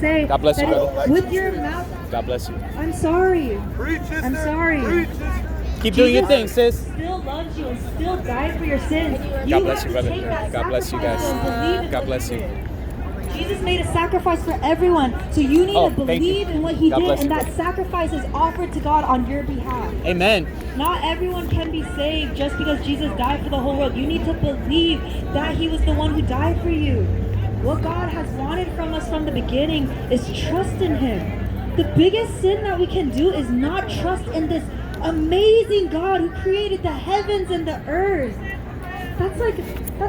say God bless you, that brother. with your mouth, God bless you. I'm sorry. I'm sorry. Keep doing your thing, sis. Still loves you and still died for your sins. God bless you, brother. God bless you guys. God bless you. Jesus made a sacrifice for everyone, so you need to believe in what he did, and that sacrifice is offered to God on your behalf. Amen. Not everyone can be saved just because Jesus died for the whole world. You need to believe that he was the one who died for you. What God has wanted from us from the beginning is trust in him. The biggest sin that we can do is not trust in this amazing God who created the heavens and the earth. That's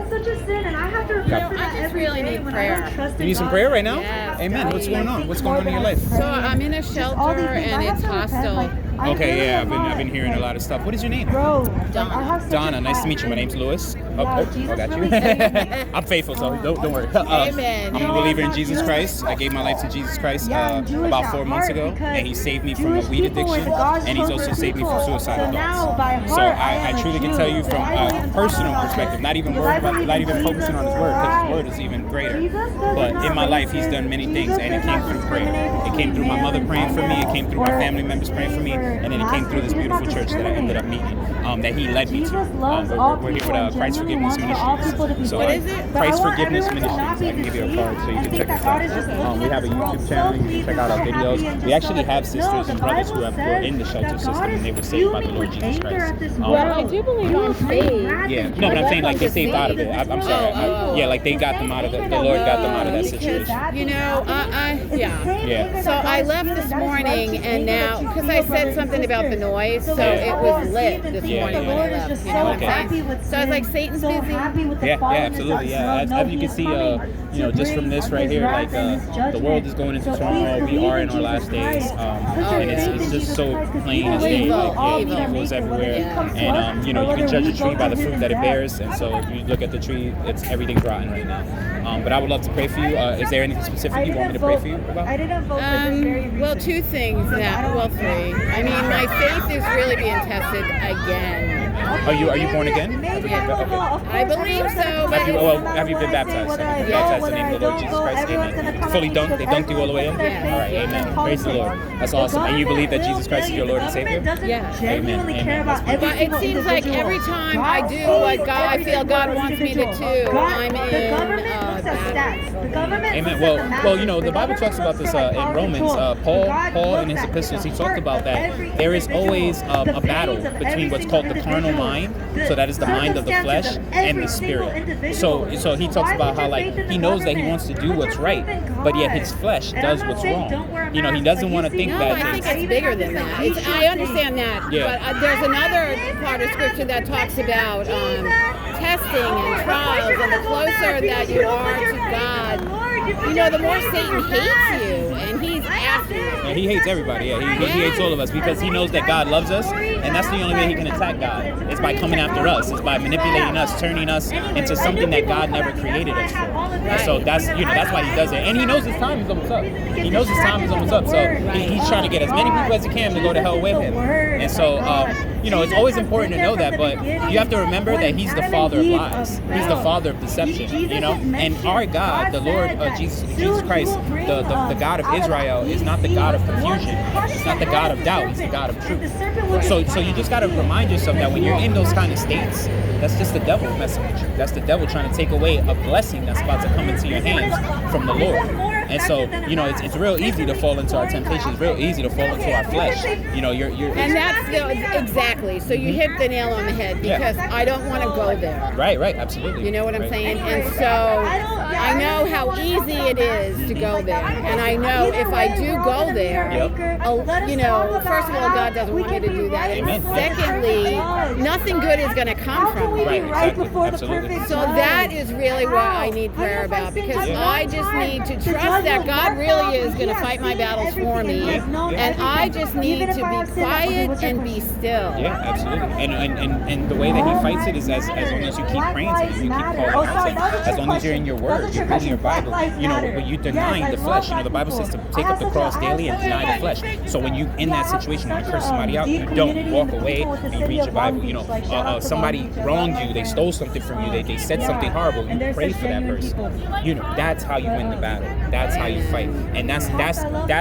such a sin, and I have to repent for that every day when I don't trust in God. You need some prayer right now? Yes, Amen. What's going on? What's going on in your life? So I'm in a shelter and it's hostile. Okay, yeah, I've been hearing a lot of stuff. What is your name? Donna, nice to meet you. My name's Lewis. I got you. I'm faithful, so don't worry. Amen. I'm a believer in Jesus Christ. I gave my life to Jesus Christ about 4 months ago, and he saved me from a weed addiction, and he's also saved me from suicidal thoughts. So I truly can tell you from a personal perspective, not even focusing on his word, because his word is even greater. But in my life, he's done many things, and it came through prayer. It came through my mother praying for me. It came through my family members praying for me. And then it came through this beautiful church that I ended up meeting, that he led me to. We're here with Christ Forgiveness Ministries. So what is it? Christ Forgiveness Ministries. I can give you a card so you can check us out. We have a YouTube channel. You can check out our videos. We actually have sisters and brothers who were in the shelter system, and they were saved by the Lord Jesus Christ. Well, I do believe I'm saved. Yeah, no, but I'm saying like they saved out of it. I'm sorry. Yeah, like they got them out of it. The Lord got them out of that situation. You know, yeah. So I left this morning, and now because I said something about the noise, so it was lit this morning when I left. You know what I'm saying? So I was like, Satan's busy. Yeah, absolutely. Yeah, as you can see, just from this right here, like the world is going into turmoil. We are in our last days, and it's just so plain as day. Like evil is everywhere, and you can judge a tree by the fruit that it bears. And so if you look at the tree, everything's rotten right now. But I would love to pray for you. Is there anything specific you want me to pray for you about? Well, two things. Three. I mean, my faith is really being tested again. Are you born again? I believe so. Have you been baptized? Have you been baptized in the name of the Lord Jesus Christ? Amen. Fully dunked? They dunked you all the way in? Yeah. All right, amen. Praise the Lord. That's awesome. And you believe that Jesus Christ is your Lord and Savior? Yeah. Amen. But it seems like every time I do what I feel God wants me to do, I'm in Amen. Well, the Bible talks about this in Romans. Paul in his epistles, he talked about that there is always a battle between what's called the carnal mind, so that is the mind of the flesh, and the spirit. So he talks about how he knows that he wants to do what's right, but yet his flesh does what's wrong. He doesn't want to think that. I think it's bigger than that. I understand that, but there's another part of scripture that talks about testing and trials, and the closer that you are to God, the more Satan hates you, and he's after you. Yeah, he hates everybody. Yeah, he hates all of us because he knows that God loves us, and that's the only way he can attack God. It's by coming after us. It's by manipulating us, turning us into something that God never created us for. And so that's why he does it. And he knows his time is almost up. He knows his time is almost up. So he's trying to get as many people as he can to go to hell with him. And so it's always important to know that, but you have to remember that he's the father of lies. He's the father of deception, And our God, the Lord Jesus Christ, the God of Israel, is not the God of confusion. It's not the God of doubt. He's the God of truth. So you just got to remind yourself that when you're in those kind of states, that's just the devil messing with you. That's the devil trying to take away a blessing that's about to come into your hands from the Lord. And so, it's real easy to fall into our temptations. It's real easy to fall into our flesh. And that's exactly. So you hit the nail on the head because I don't want to go there. Right, absolutely. You know what I'm saying? And so I know how easy it is to go there. And I know if I do go there, first of all, God doesn't want me to do that. And secondly, nothing good is going to come from it. Right, exactly. Absolutely. So that is really what I need prayer about, because I just need to trust that God really is going to fight my battles for me, and I just need to be quiet and be still. Yeah, absolutely. And the way that he fights it is as long as you keep praying to him, you keep calling out to him, as long as you're in your word. word, you're reading your Bible, you know, when you're denying the flesh. You know, the Bible says to take up the cross daily and deny the flesh. So when you in that situation, when you curse somebody out, you don't walk away and you read your Bible. You know, somebody wronged you, they stole something from you, they said something horrible, you pray for that person. You know, that's how you win the battle. That's how you fight. And that's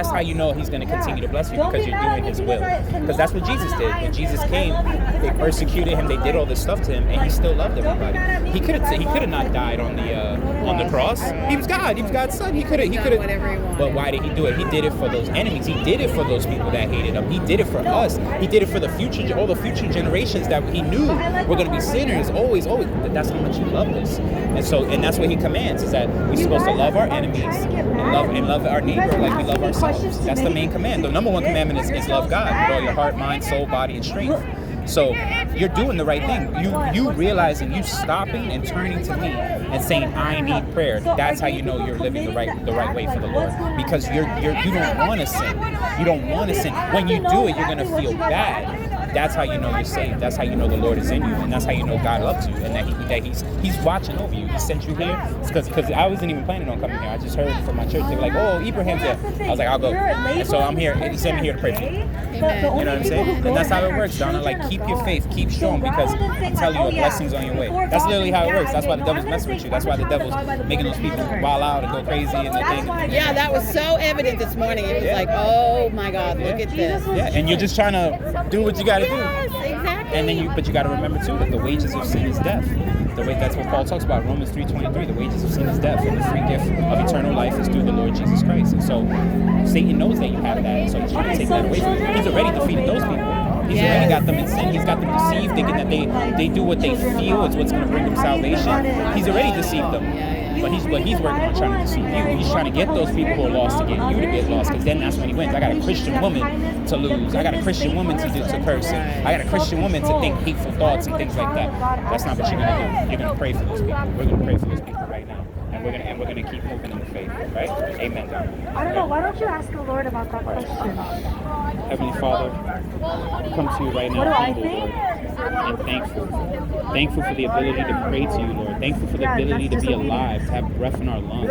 how you know he's going to continue to bless you, because you're doing his will. Because that's what Jesus did. When Jesus came, they persecuted him, they did all this stuff to him, and he still loved everybody. He could have not died on the cross. He was God. He was God's son. He could have. But why did he do it? He did it for those enemies. He did it for those people that hated him. He did it for us. He did it for the future, all the future generations that he knew were going to be sinners. Always. That's how much he loved us. And that's what he commands, is that we're supposed to love our enemies and love our neighbor like we love ourselves. That's the main command. The number one commandment is love God with all your heart, mind, soul, body, and strength. So you're doing the right thing. You realizing, you stopping and turning to me and saying, I need prayer. That's how you know you're living the right way for the Lord. Because you don't want to sin. You don't want to sin. When you do it, you're gonna feel bad. That's how you know you're saved. That's how you know the Lord is in you, and that's how you know God loves you, and that He's watching over you. He sent you here. Because I wasn't even planning on coming here. I just heard from my church. They were like, "Oh, Ibrahim's there." I was like, "I'll go." And so I'm here. He sent me here to pray for you. Amen. You know what I'm saying? And that's how it works, Donna. Like, keep your faith, keep strong, because I'm telling you, a blessing's on your way. That's literally how it works. That's why the devil's messing with you. That's why the devil's making those people wild out and go crazy and the thing. Yeah, that was so evident this morning. It was like, oh my God, look at this. Yeah, and you're just trying to do what you got to do. Yes, exactly. And then but you got to remember too that the wages of sin is death. That's what Paul talks about, Romans 3:23. The wages of sin is death, and the free gift of eternal life is through the Lord Jesus Christ. And so Satan knows that you have that, so he's trying to take that away from you. He's already defeated those people. He's already got them in sin. He's got them deceived, thinking that they do what they feel is what's going to bring them salvation. He's already deceived them. But he's working on trying to deceive you. He's trying to get those people who are lost to get you to get lost, because then that's when he wins. I got a Christian woman to lose. I got a Christian woman to curse. I got a Christian woman to think hateful thoughts and things like that. That's not what you're going to do. You're going to pray for those people. We're going to pray for those people right now. And we're gonna keep moving in the faith, right? Amen. I don't know. Why don't you ask the Lord about that question? Heavenly Father, I come to you right now, What do I humble, think? Lord, and thankful for the ability to pray to you, Lord. Thankful for the ability to be alive, to have breath in our lungs,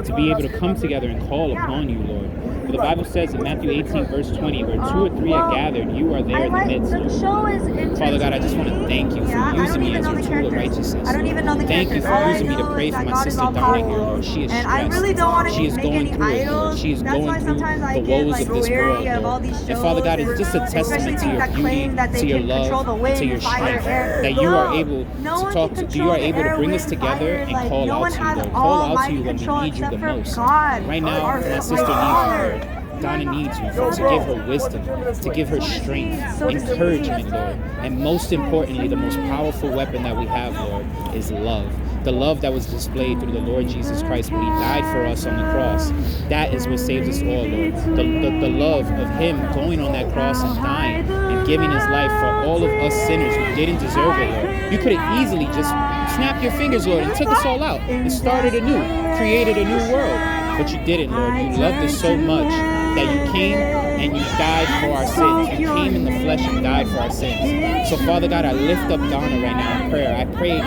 to be able to come together and call upon you, Lord. For the Bible says in Matthew 18, verse 20, where 2 or 3 are gathered, you are there in the midst, Lord. Father God, I just want to thank you for using me as your tool of righteousness. Thank you for using me to pray for my sister Donna here, Lord. She is stressed. She is going through it, Lord. She is going through the woes of this world, Lord. And Father God, it's just a testament to your beauty, to your love, and to your strength, that you are able to talk to, you are able to bring us together and call out to you, Lord. Call out to you when we need you the most. Right now, my sister needs you, Lord. Donna needs you to give her wisdom, to give her strength, encouragement, Lord. And most importantly, the most powerful weapon that we have, Lord, is love. The love that was displayed through the Lord Jesus Christ when he died for us on the cross. That is what saves us all, Lord. The love of him going on that cross and dying and giving his life for all of us sinners who didn't deserve it, Lord. You could have easily just snapped your fingers, Lord, and took us all out and started anew, created a new world. But you didn't, Lord. You loved us so much that you came and you died for our sins. You came in the flesh and died for our sins. So, Father God, I lift up Donna right now in prayer. I pray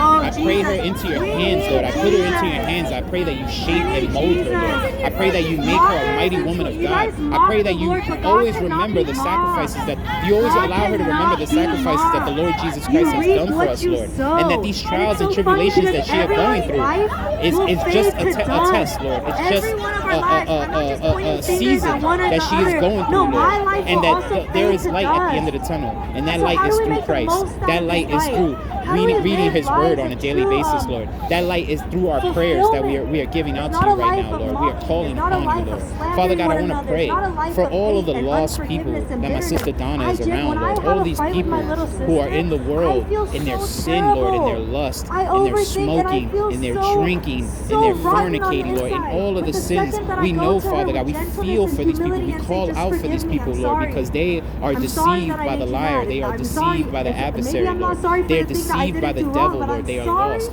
her into your hands, Lord. I put her into your hands. I pray that you shape and mold her, Lord. I pray that you make her a mighty woman of God. I pray that you always remember the sacrifices that you always allow her to remember the sacrifices that the Lord Jesus Christ has done for us, Lord. And that these trials and tribulations that she is going through is just a test, Lord. It's just a season that she is going through, Lord, and that there is light at the end of the tunnel, and that light is through Christ. That light is through reading his word on a daily basis, Lord. That light is through our prayers that we are giving out to you right now, Lord. We are calling upon you, Lord. Father God, I want to pray for all of the lost people that my sister Donna is around, Lord. All of these people who are in the world, in their sin, Lord, in their lust, in their smoking, in their drinking, in their fornicating, Lord, in all of the sins. We know, Father God, we feel for these people. We call out for these people, Lord, because they are deceived by the liar. They are deceived by the adversary, Lord. They are deceived by the devil, Lord. They are lost.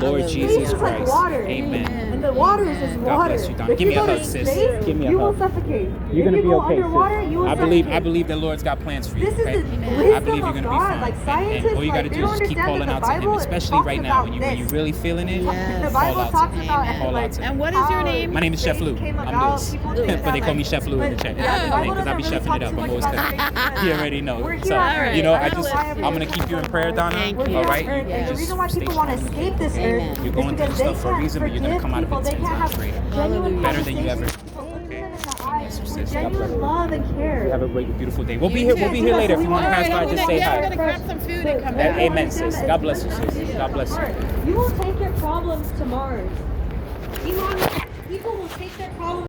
Lord Hallelujah. Jesus Space is like Christ. water. Amen. And the water is just God water. bless you, Donna. If Give me you a go hug, to sis. space, Give me a you hug. will suffocate. You're gonna if be you go okay, underwater, sis. you will I suffocate. believe the Lord's got plans for you. This Okay? is the I wisdom believe you're of gonna be God. fine. Like And scientists, all you gotta like, they do don't is just keep understand calling that out the to Him, Bible especially talks right now about when you this. really feeling it. Yes. The Call Bible out talks to Him. about Call like out to Him. And what is your how, name? My name is Chef space Lou. came I'm about. Lewis. People But think they that, call me like, Chef Lou in the but chat. yeah, the Bible Because I doesn't be really chefing talk it up. too I'm much always about cooking. space because You already know. we're here So, on Earth. you know, I don't know why I'm everyone gonna thinks keep you in we're prayer, on Donna. Thank We're you. here All on right? Earth, and the Just reason why stay people want to strong. escape this Amen. earth You're is going through because this they stuff for a can't reason, but you're gonna forgive come out of people. it They 10 can't times have greater. genuine Better than you ever. conversations with them in the eyes Yes, with sis. God bless genuine you. love and care. You have a great, beautiful day. We'll be You here. too. We'll be here later. If you want to All pass right, by, I'm just gonna, say yeah, I'm hi. gonna grab some food and come But back. Amen, sis. God bless you, sis. God bless you. You will take your problems to Mars.